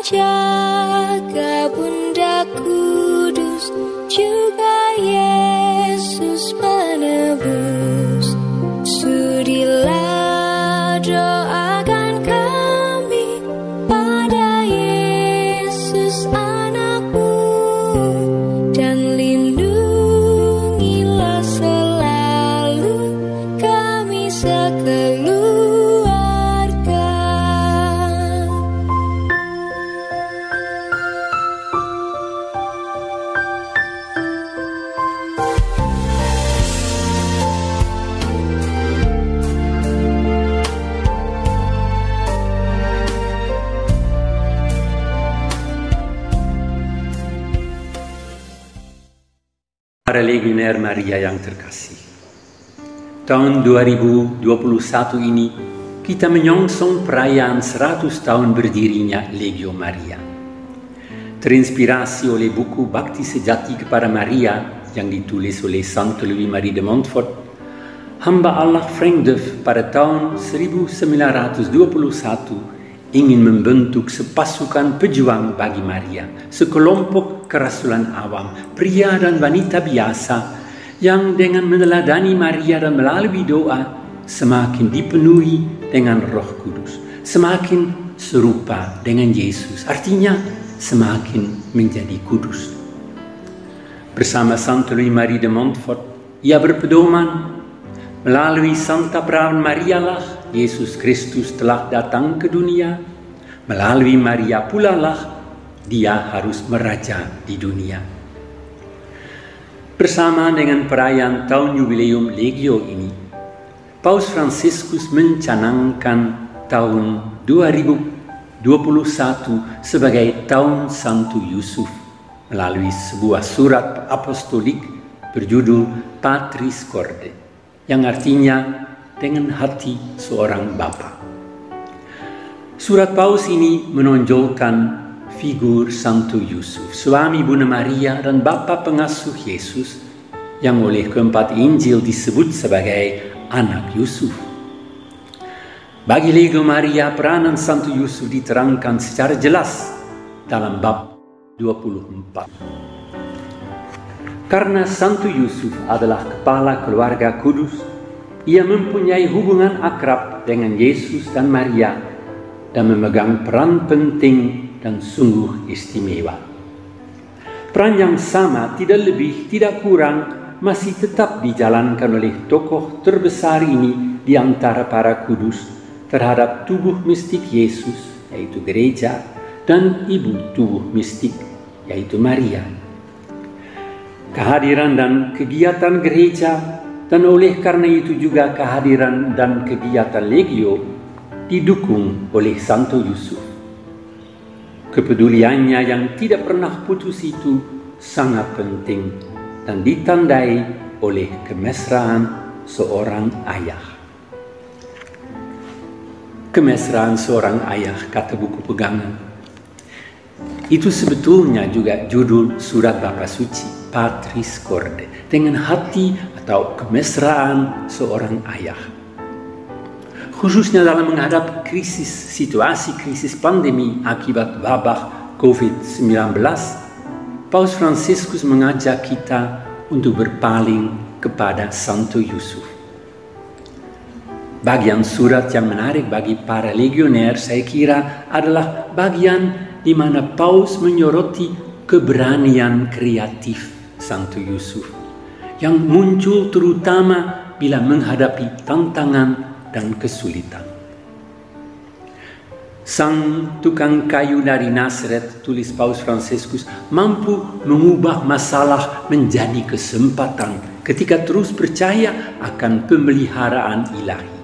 jaga Bunda Kudus, juga Yesus penebus. Sudilah doakan kami pada Yesus anakmu, dan lindungilah selalu kami sekeluarga. Para legioner Maria yang terkasih, tahun 2021 ini kita menyongsong perayaan 100 tahun berdirinya Legio Maria. Terinspirasi oleh buku Bakti Sejati kepada Maria yang ditulis oleh Santo Louis-Marie de Montfort, hamba Allah Frank Duff pada tahun 1921 ingin membentuk sepasukan pejuang bagi Maria, sekelompok kerasulan awam, pria dan wanita biasa yang dengan meneladani Maria dan melalui doa semakin dipenuhi dengan Roh Kudus, semakin serupa dengan Yesus, artinya semakin menjadi kudus. Bersama Santo Louis-Marie de Montfort, ia berpedoman, melalui Santa Perawan Maria lah Yesus Kristus telah datang ke dunia, melalui Maria pula lah Dia harus meraja di dunia. Bersama dengan perayaan tahun yubileum Legio ini, Paus Fransiskus mencanangkan tahun 2021 sebagai tahun Santo Yusuf melalui sebuah surat apostolik berjudul Patris Corde, yang artinya dengan hati seorang bapa. Surat Paus ini menonjolkan figur Santo Yusuf, suami Bunda Maria dan bapa pengasuh Yesus, yang oleh keempat Injil disebut sebagai anak Yusuf. Bagi Legio Maria, peranan Santo Yusuf diterangkan secara jelas dalam bab 24. Karena Santo Yusuf adalah kepala keluarga kudus, ia mempunyai hubungan akrab dengan Yesus dan Maria dan memegang peran penting dan sungguh istimewa. Peran yang sama, tidak lebih, tidak kurang, masih tetap dijalankan oleh tokoh terbesar ini di antara para kudus terhadap tubuh mistik Yesus, yaitu gereja, dan ibu tubuh mistik, yaitu Maria. Kehadiran dan kegiatan gereja, dan oleh karena itu juga kehadiran dan kegiatan Legio didukung oleh Santo Yusuf. Kepeduliannya yang tidak pernah putus itu sangat penting dan ditandai oleh kemesraan seorang ayah. Kemesraan seorang ayah, kata buku pegangan. Itu sebetulnya juga judul surat Bapa Suci, Patris Corde, dengan hati atau kemesraan seorang ayah. Khususnya dalam menghadapi situasi krisis pandemi akibat wabah COVID-19, Paus Fransiskus mengajak kita untuk berpaling kepada Santo Yusuf. Bagian surat yang menarik bagi para legioner, saya kira, adalah bagian di mana Paus menyoroti keberanian kreatif Santo Yusuf yang muncul terutama bila menghadapi tantangan dan kesulitan. Sang tukang kayu dari Nazaret, tulis Paus Fransiskus, mampu mengubah masalah menjadi kesempatan ketika terus percaya akan pemeliharaan ilahi.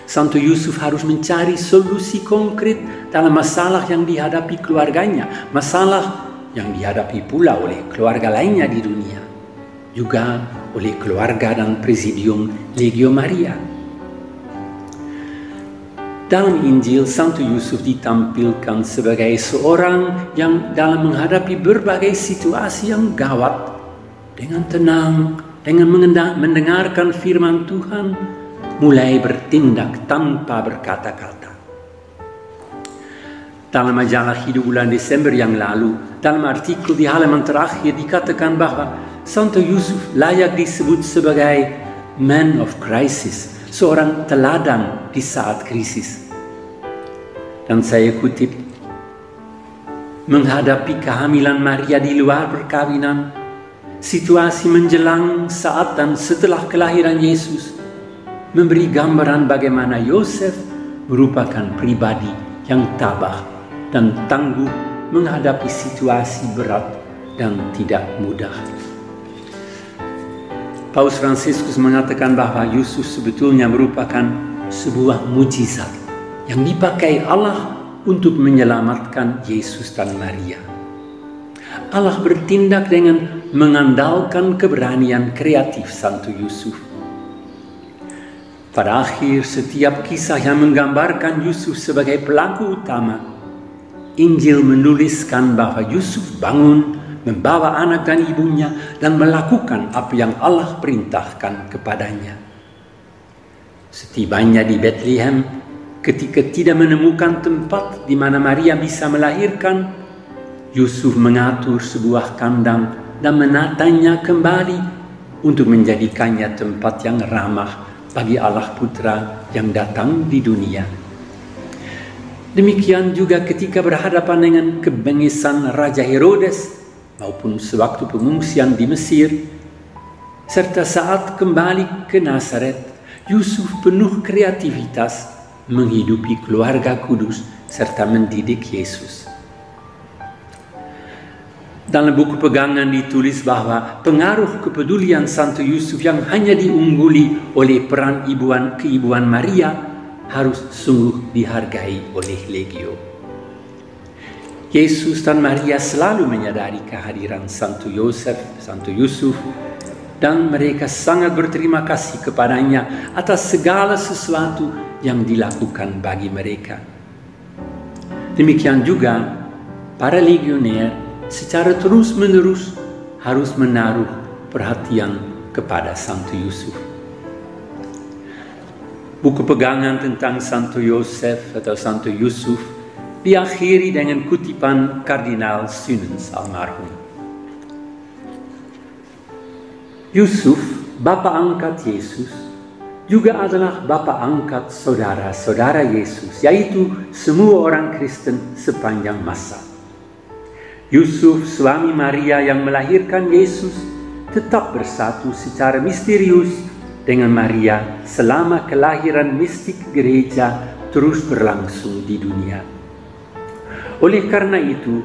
Santo Yusuf harus mencari solusi konkret dalam masalah yang dihadapi keluarganya, masalah yang dihadapi pula oleh keluarga lainnya di dunia, juga oleh keluarga dan presidium Legio Maria. Dalam Injil, Santo Yusuf ditampilkan sebagai seorang yang dalam menghadapi berbagai situasi yang gawat, dengan tenang, dengan mendengarkan firman Tuhan, mulai bertindak tanpa berkata-kata. Dalam majalah Hidup bulan Desember yang lalu, dalam artikel di halaman terakhir dikatakan bahwa Santo Yusuf layak disebut sebagai man of crisis, seorang teladan di saat krisis. Dan saya kutip, menghadapi kehamilan Maria di luar perkawinan, situasi menjelang saat dan setelah kelahiran Yesus memberi gambaran bagaimana Yosef merupakan pribadi yang tabah dan tangguh menghadapi situasi berat dan tidak mudah. Paus Fransiskus mengatakan bahwa Yusuf sebetulnya merupakan sebuah mujizat yang dipakai Allah untuk menyelamatkan Yesus dan Maria. Allah bertindak dengan mengandalkan keberanian kreatif Santo Yusuf. Pada akhir setiap kisah yang menggambarkan Yusuf sebagai pelaku utama, Injil menuliskan bahwa Yusuf bangun, membawa anak dan ibunya, dan melakukan apa yang Allah perintahkan kepadanya. Setibanya di Bethlehem, ketika tidak menemukan tempat di mana Maria bisa melahirkan, Yusuf mengatur sebuah kandang dan menatanya kembali untuk menjadikannya tempat yang ramah bagi Allah Putra yang datang di dunia. Demikian juga ketika berhadapan dengan kebengisan Raja Herodes maupun sewaktu pengungsian di Mesir, serta saat kembali ke Nazaret, Yusuf penuh kreativitas menghidupi keluarga kudus serta mendidik Yesus. Dalam buku pegangan ditulis bahwa pengaruh kepedulian Santo Yusuf yang hanya diungguli oleh peran keibuan Maria harus sungguh dihargai oleh Legio. Yesus dan Maria selalu menyadari kehadiran Santo Yusuf, dan mereka sangat berterima kasih kepadanya atas segala sesuatu yang dilakukan bagi mereka. Demikian juga para legioner secara terus-menerus harus menaruh perhatian kepada Santo Yusuf. Buku pegangan tentang Santo Yosef atau Santo Yusuf diakhiri dengan kutipan Kardinal Sunens almarhum. Yusuf, bapa angkat Yesus, juga adalah bapa angkat saudara-saudara Yesus, yaitu semua orang Kristen sepanjang masa. Yusuf, suami Maria yang melahirkan Yesus, tetap bersatu secara misterius dengan Maria selama kelahiran mistik gereja terus berlangsung di dunia. Oleh karena itu,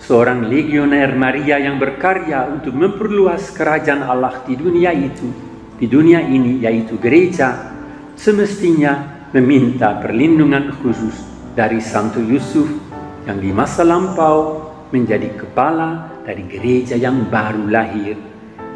seorang legioner Maria yang berkarya untuk memperluas kerajaan Allah di dunia ini, yaitu gereja, semestinya meminta perlindungan khusus dari Santo Yusuf yang di masa lampau menjadi kepala dari gereja yang baru lahir,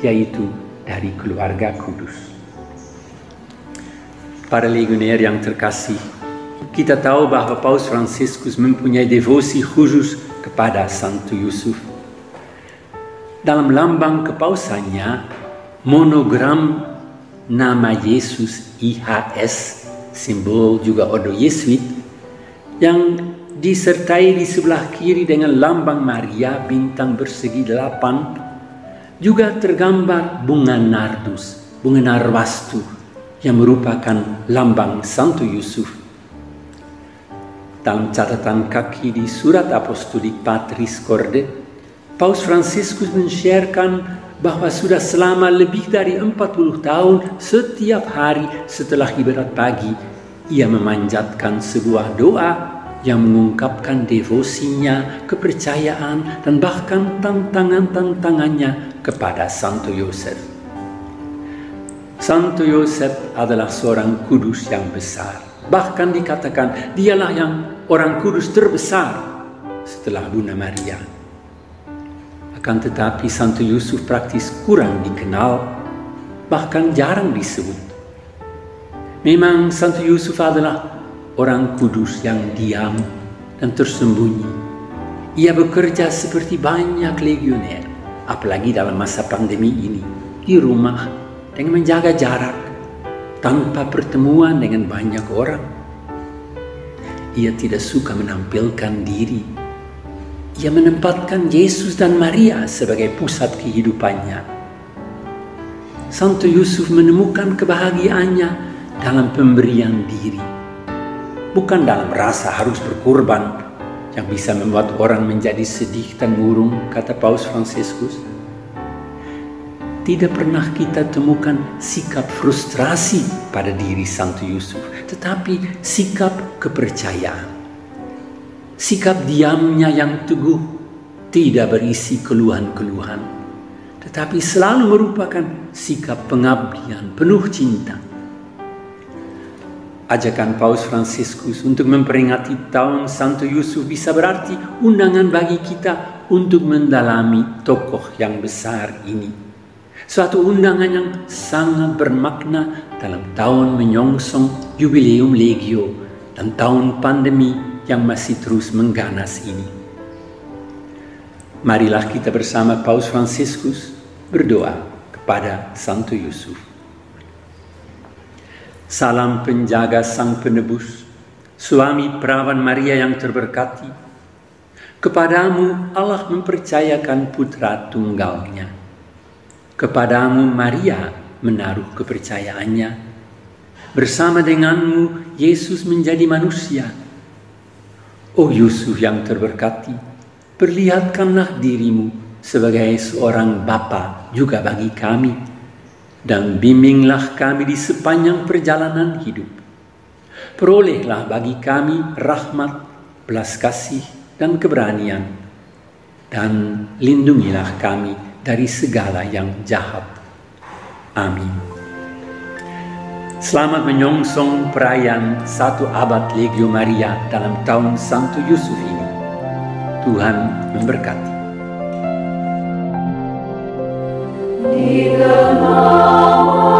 yaitu dari keluarga kudus. Para legioner yang terkasih, kita tahu bahwa Paus Fransiskus mempunyai devosi khusus kepada Santo Yusuf. Dalam lambang kepausannya, monogram nama Yesus IHS, simbol juga ordo Yesuit, yang disertai di sebelah kiri dengan lambang Maria bintang bersegi 8, juga tergambar bunga nardus, bunga narwastu, yang merupakan lambang Santo Yusuf. Dalam catatan kaki di surat apostolik Patris Corde, Paus Fransiskus men-sharekan bahwa sudah selama lebih dari 40 tahun setiap hari setelah ibadat pagi, ia memanjatkan sebuah doa yang mengungkapkan devosinya, kepercayaan, dan bahkan tantangannya kepada Santo Yosef. Santo Yosef adalah seorang kudus yang besar. Bahkan dikatakan dialah yang orang kudus terbesar setelah Bunda Maria. Akan tetapi Santo Yusuf praktis kurang dikenal, bahkan jarang disebut. Memang Santo Yusuf adalah orang kudus yang diam dan tersembunyi. Ia bekerja seperti banyak legioner, apalagi dalam masa pandemi ini, di rumah, dengan menjaga jarak, tanpa pertemuan dengan banyak orang. ia tidak suka menampilkan diri. Ia menempatkan Yesus dan Maria sebagai pusat kehidupannya. Santo Yusuf menemukan kebahagiaannya dalam pemberian diri, bukan dalam rasa harus berkorban yang bisa membuat orang menjadi sedih dan murung, kata Paus Fransiskus. Tidak pernah kita temukan sikap frustrasi pada diri Santo Yusuf, tetapi sikap kepercayaan. Sikap diamnya yang teguh, tidak berisi keluhan-keluhan, tetapi selalu merupakan sikap pengabdian penuh cinta. Ajakan Paus Fransiskus untuk memperingati tahun Santo Yusuf bisa berarti undangan bagi kita untuk mendalami tokoh yang besar ini. Suatu undangan yang sangat bermakna dalam tahun menyongsong Jubileum Legio dan tahun pandemi yang masih terus mengganas ini. Marilah kita bersama Paus Fransiskus berdoa kepada Santo Yusuf. Salam penjaga Sang Penebus, suami perawan Maria yang terberkati. Kepadamu Allah mempercayakan putra tunggalnya. Kepadamu Maria menaruh kepercayaannya. Bersama denganmu Yesus menjadi manusia. Oh Yusuf yang terberkati, perlihatkanlah dirimu sebagai seorang bapa juga bagi kami, dan bimbinglah kami di sepanjang perjalanan hidup. Perolehlah bagi kami rahmat, belas kasih, dan keberanian, dan lindungilah kami dari segala yang jahat. Amin. Selamat menyongsong perayaan 1 abad Legio Maria dalam tahun Santo Yusuf ini. Tuhan memberkati. Di dalam